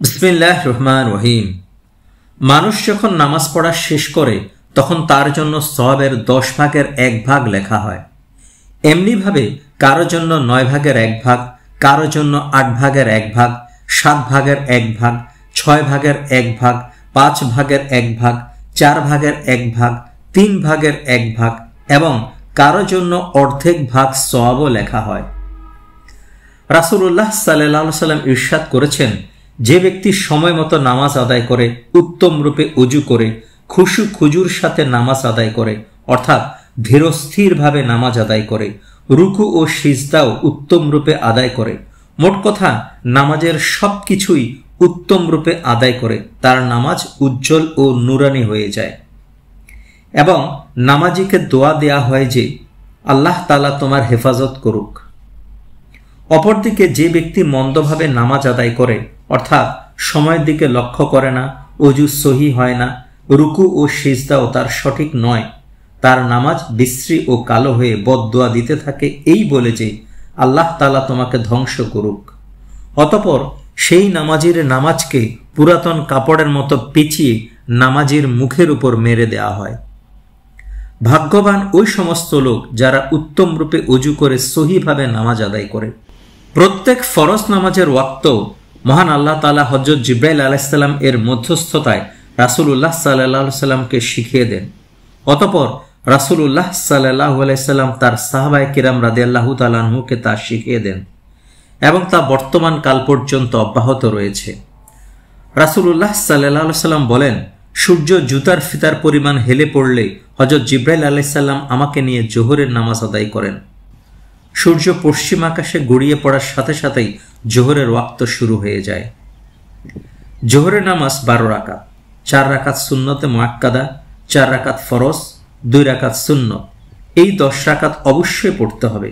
বিসমিল্লাহির রহমানির রহিম। মানুষ যখন নামাজ পড়া শেষ করে তখন তার জন্য সওয়াবের 10 ভাগের 1 ভাগ লেখা হয়। এমনিভাবে কারো জন্য 9 ভাগের 1 ভাগ, কারো জন্য 8 ভাগের 1 ভাগ, 7 ভাগের 1 ভাগ, 6 ভাগের 1 ভাগ, 5 ভাগের 1 ভাগ, 4 ভাগের 1 ভাগ, 3 ভাগের 1 ভাগ এবং কারো জন্য অর্ধেক ভাগ সওয়াবও লেখা হয়। রাসূলুল্লাহ সাল্লাল্লাহু আলাইহি ওয়াসাল্লাম ইরশাদ করেছেন, যে ব্যক্তি সময় মতো নামাজ আদায় করে, উত্তম রূপে ওযু করে, খুশু খুজুর সাথে নামাজ আদায় করে, অর্থাৎ ধীরস্থিরভাবে নামাজ আদায় করে, রুকু ও সিজদাও উত্তম রূপে আদায় করে, মোট কথা নামাজের সবকিছুই উত্তম রূপে আদায় করে, তার নামাজ উজ্জ্বল ও নুরানি হয়ে যায়। এবং নামাজিকে দোয়া দেয়া হয় যে আল্লাহ তাআলা তোমার হেফাজত করুক। অপরদিকে যে ব্যক্তি মন্দভাবে নামাজ আদায় করে, অর্থাৎ সময়ের দিকে লক্ষ্য করে না, ওযু সহি হয় না, রুকু ও সিজদাও তার সঠিক নয়, তার নামাজ বিশ্রী ও কালো হয়ে বদদোয়া দিতে থাকে এই বলে যে আল্লাহ তাআলা তোমাকে ধ্বংস করুক। অতঃপর সেই নামাজির নামাজকে পুরাতন কাপড়ের মতো পেঁচিয়ে নামাজির মুখের উপর মেরে দেওয়া হয়। ভাগ্যবান ওই সমস্ত লোক যারা উত্তম রূপে ওযু করে সহিভাবে নামাজ আদায় করে। প্রত্যেক ফরজ নামাজের ওয়াক্ত মহান আল্লাহ তাআলা হযরত জিবরাইল আলাইহিস সালাম এর মধ্যস্থতায় রাসূলুল্লাহ সাল্লাল্লাহু আলাইহি সাল্লামকে শিখিয়ে দেন। অতঃপর রাসূলুল্লাহ সাল্লাল্লাহু আলাইহি সাল্লাম তার সাহাবায়ে কিরাম রাদিয়াল্লাহু তাআলা আনহুকে তা শিখিয়ে দেন এবং তা বর্তমান কাল পর্যন্ত অব্যাহত রয়েছে। রাসূলুল্লাহ সাল্লাল্লাহু আলাইহি সাল্লাম বলেন, সূর্য জুতার ফিতার পরিমাণ হেলে পড়লে হযরত জিবরাইল আলাইহিস সালাম আমাকে নিয়ে জোহরের নামাজ আদায় করেন। সূর্য পশ্চিম আকাশে গড়িয়ে পড়ার সাথে সাথেই জোহরের ওয়াক্ত শুরু হয়ে যায়। জোহরের নামাজ 12 রাকাত, 4 রাকাত সুন্নতে মুআক্কাদা, 4 রাকাত ফরজ, 2 রাকাত সুন্নত। এই 10 রাকাত অবশ্যই পড়তে হবে।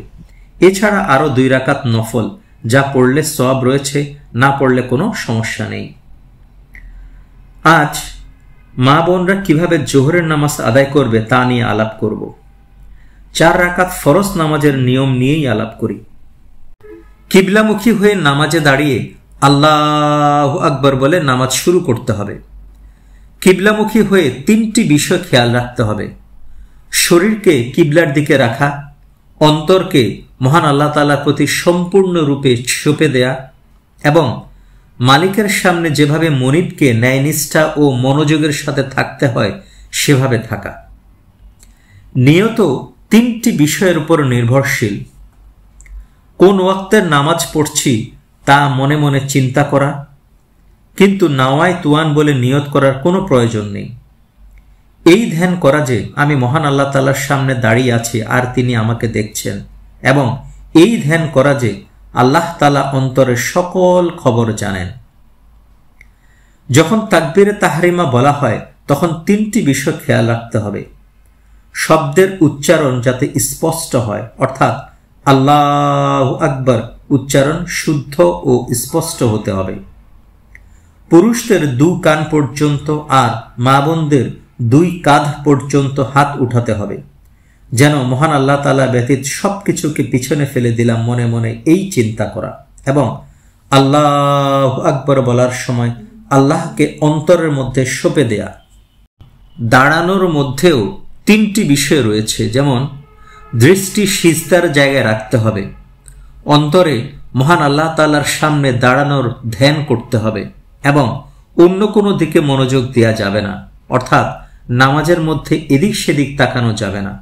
এছাড়া আরো 2 রাকাত নফল, যা পড়লে সওয়াব রয়েছে, না পড়লে কোনো সমস্যা নেই। আজ মা বোনরা কিভাবে জোহরের নামাজ আদায় করবে তা নিয়ে আলাপ করব। 4 রাকাত ফরজ নামাজের নিয়ম নিয়েই আলাপ করি। কিবলামুখী হয়ে নামাজে দাঁড়িয়ে আল্লাহু আকবার বলে নামাজ শুরু করতে হবে। কিবলামুখী হয়ে 3টি বিষয় খেয়াল রাখতে হবে: শরীরকে কিবলার দিকে রাখা, অন্তরকে মহান আল্লাহ তাআলার প্রতি সম্পূর্ণরূপে সঁপে দেয়া এবং মালিকের সামনে যেভাবে মনিবকে ন্যায়নিষ্ঠা ও মনোযোগের সাথে থাকতে হয় সেভাবে থাকা। নিয়ত 3টি বিষয়ের উপর নির্ভরশীল। কোন ওয়াক্তের নামাজ পড়ছি তা মনে মনে চিন্তা করা, কিন্তু নাওয়াই তুয়ান বলে নিয়ত করার কোনো প্রয়োজন নেই। এই ধ্যান করা যে আমি মহান আল্লাহ তাআলার সামনে দাঁড়িয়ে আছি আর তিনি আমাকে দেখছেন, এবং এই ধ্যান করা যে আল্লাহ তাআলা অন্তরের সকল খবর জানেন। যখন তাকবীরে তাহরিমা বলা হয় তখন 3টি বিষয় খেয়াল রাখতে হবে। শব্দের উচ্চারণ যাতে স্পষ্ট হয়, অর্থাৎ আল্লাহু আকবার উচ্চারণ শুদ্ধ ও স্পষ্ট হতে হবে। পুরুষদের 2 কান পর্যন্ত আর মা বোনদের 2 কাঁধ পর্যন্ত হাত উঠাতে হবে, যেন মহান আল্লাহ তাআলা ব্যতীত সবকিছুকে পিছনে ফেলে দিলাম মনে মনে এই চিন্তা করা, এবং আল্লাহু আকবার বলার সময় আল্লাহকে অন্তরের মধ্যে সঁপে দেয়া। দাঁড়ানোর মধ্যেও 3টি বিষয় রয়েছে, যেমন দৃষ্টি সিজদার জায়গায় রাখতে হবে, অন্তরে মহান আল্লাহ তাআলার সামনে দাঁড়ানোর ধ্যান করতে হবে এবং অন্য কোনো দিকে মনোযোগ দেওয়া যাবে না, অর্থাৎ নামাজের মধ্যে এদিক সেদিক তাকানো যাবে না।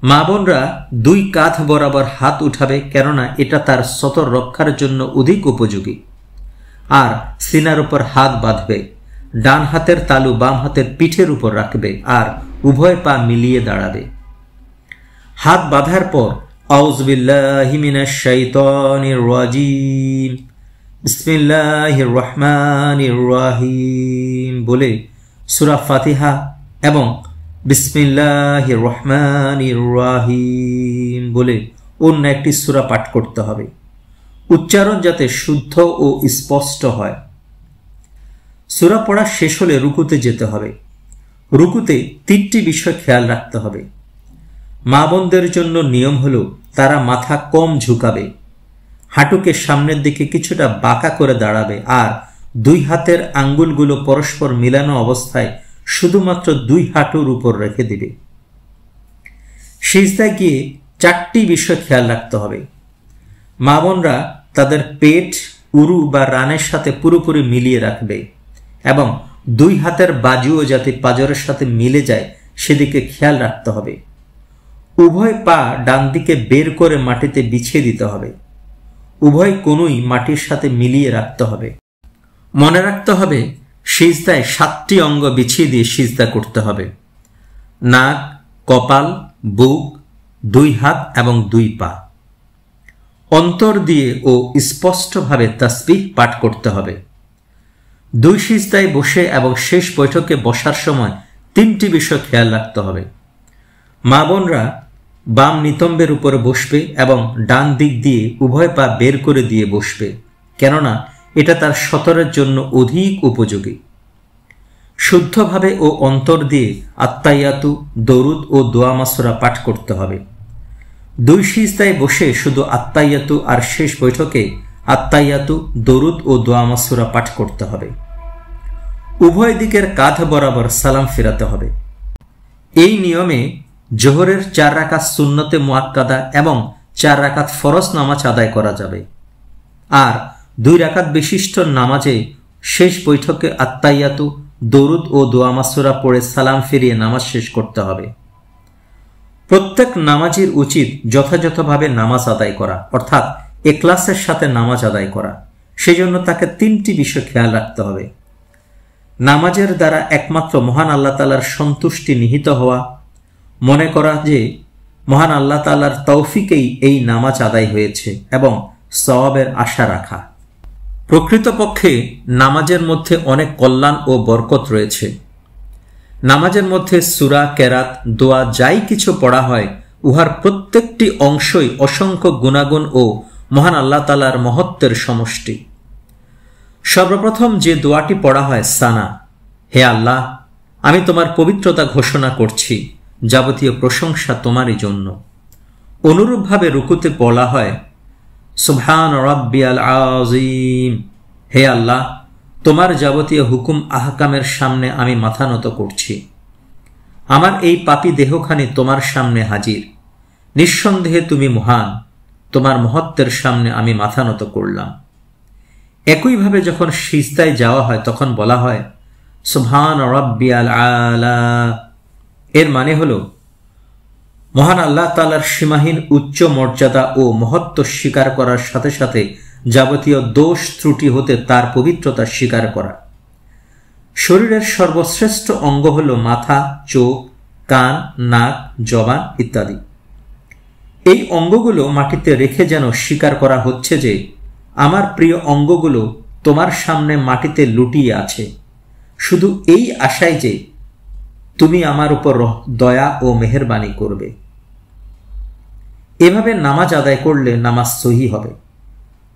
মা বোনরা 2 কাঁধ বরাবর হাত উঠাবে, কেননা এটা তার সতর রক্ষার জন্য অধিক উপযোগী। আর সিনার উপর হাত বাঁধবে, ডান হাতের তালু বাম হাতের পিঠের উপর রাখবে আর উভয় পা মিলিয়ে দাঁড়াবে। হাত বাঁধার পর আউযু বিল্লাহি মিনাশ শাইতানির রাজিম, বিসমিল্লাহির রহমানির রহিম বলে সূরা ফাতিহা এবং বিসমিল্লাহির রহমানির রহিম বলে অন্য একটি সূরা পাঠ করতে হবে। উচ্চারণ যাতে শুদ্ধ ও স্পষ্ট হয়। সূরা পড়া শেষ হলে রুকুতে যেতে হবে। রুকুতে 3টি বিষয় খেয়াল রাখতে হবে। মা বোনদের জন্য নিয়ম হলো তারা মাথা কম ঝুঁকাবে, হাঁটুকে সামনের দিকে কিছুটা বাঁকা করে দাঁড়াবে আর দুই হাতের আঙ্গুলগুলো পরস্পর মিলানো অবস্থায় শুধুমাত্র দুই হাঁটুর উপর রেখে দিবে। সিজদায় গিয়ে 4টি বিষয় খেয়াল রাখতে হবে। মা বোনরা তাদের পেট, উরু বা রানের সাথে পুরোপুরি মিলিয়ে রাখবে এবং দুই হাতের বাজুও যাতে পাঁজরের সাথে মিলে যায় সেদিকে খেয়াল রাখতে হবে। উভয় পা ডান দিকে বের করে মাটিতে বিছিয়ে দিতে হবে। উভয় কোণই মাটির সাথে মিলিয়ে রাখতে হবে। মনে রাখতে হবে সিজদায় 7টি অঙ্গ বিছিয়ে দিয়ে সিজদা করতে হবে: নাক, কপাল, বুক, 2 হাত এবং 2 পা। অন্তর দিয়ে ও স্পষ্টভাবে তাসবিহ পাঠ করতে হবে। 2 সিজদায় বসে এবং শেষ বৈঠকে বসার সময় 3টি বিষয় খেয়াল রাখতে হবে। মা বোনরা বাম নিতম্বের উপরে বসবে এবং ডান দিক দিয়ে উভয় পা বের করে দিয়ে বসবে, কেননা এটা তার সতরের জন্য অধিক উপযোগী। শুদ্ধভাবে ও অন্তর দিয়ে আত্তাইয়াতু, দরুদ ও দোয়া মাসুরা পাঠ করতে হবে। 2 সিজদায় বসে শুধু আত্তাইয়াতু আর শেষ বৈঠকে আত্তাইয়াতু, দরুদ ও দোয়া মাসুরা পাঠ করতে হবে। উভয় দিকের কাঁধ বরাবর সালাম ফেরাতে হবে। এই নিয়মে জোহরের 4 রাকাত সুন্নতে মুআক্কাদা এবং 4 রাকাত ফরজ নামাজ আদায় করা যাবে। আর 2 রাকাত বিশিষ্ট নামাজে শেষ বৈঠকে আত্তাইয়াতু, দরুদ ও দোয়া মাসুরা পড়ে সালাম ফিরিয়ে নামাজ শেষ করতে হবে। প্রত্যেক নামাজির উচিত যথাযথভাবে নামাজ আদায় করা, অর্থাৎ ইখলাসের সাথে নামাজ আদায় করা। সেজন্য তাকে 3টি বিষয় খেয়াল রাখতে হবে। নামাজের দ্বারা একমাত্র মহান আল্লাহ তাআলার সন্তুষ্টি নিহিত হওয়া, মনে করা যে মহান আল্লাহ তাআলার তৌফিকেই এই নামাজ আদায় হয়েছে এবং সওয়াবের আশা রাখা। প্রকৃতপক্ষে নামাজের মধ্যে অনেক কল্যাণ ও বরকত রয়েছে। নামাজের মধ্যে সূরা, কেরাত, দোয়া যাই কিছু পড়া হয় উহার প্রত্যেকটি অংশই অসংখ্য গুণাগুণ ও মহান আল্লাহ তাআলার মহত্বের সমষ্টি। সর্বপ্রথম যে দোয়াটি পড়া হয় সানা, হে আল্লাহ, আমি তোমার পবিত্রতা ঘোষণা করছি, যাবতীয় প্রশংসা তোমারই জন্য। অনুরূপভাবে রুকুতে বলা হয় সুবহান রাব্বিয়াল আযীম, হে আল্লাহ, তোমার যাবতীয় হুকুম আহকামের সামনে আমি মাথা নত করছি। আমার এই পাপী দেহখানি তোমার সামনে হাজির। নিঃসন্দেহে তুমি মহান, তোমার মহত্বের সামনে আমি মাথা নত করলাম। একইভাবে যখন সিজদায় যাওয়া হয় তখন বলা হয় সুবহান রাব্বিয়াল আলা। এর মানে হল মহান আল্লাহ তাআলার সীমাহীন উচ্চ মর্যাদা ও মহত্ব স্বীকার করার সাথে সাথে যাবতীয় দোষ ত্রুটি হতে তার পবিত্রতা স্বীকার করা। শরীরের সর্বশ্রেষ্ঠ অঙ্গ হল মাথা, চোখ, কান, নাক, জবান ইত্যাদি। এই অঙ্গগুলো মাটিতে রেখে যেন স্বীকার করা হচ্ছে যে আমার প্রিয় অঙ্গগুলো তোমার সামনে মাটিতে লুটিয়ে আছে, শুধু এই আশায় যে তুমি আমার উপর দয়া ও মেহেরবানি করবে। এভাবে নামাজ আদায় করলে নামাজ সহি হবে।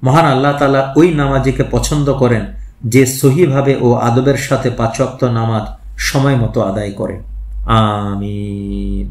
মহান আল্লাহ তাআলা ওই নামাজিকে পছন্দ করেন যে সহিভাবে ও আদবের সাথে 5 ওয়াক্ত নামাজ সময় মতো আদায় করে। আমিন।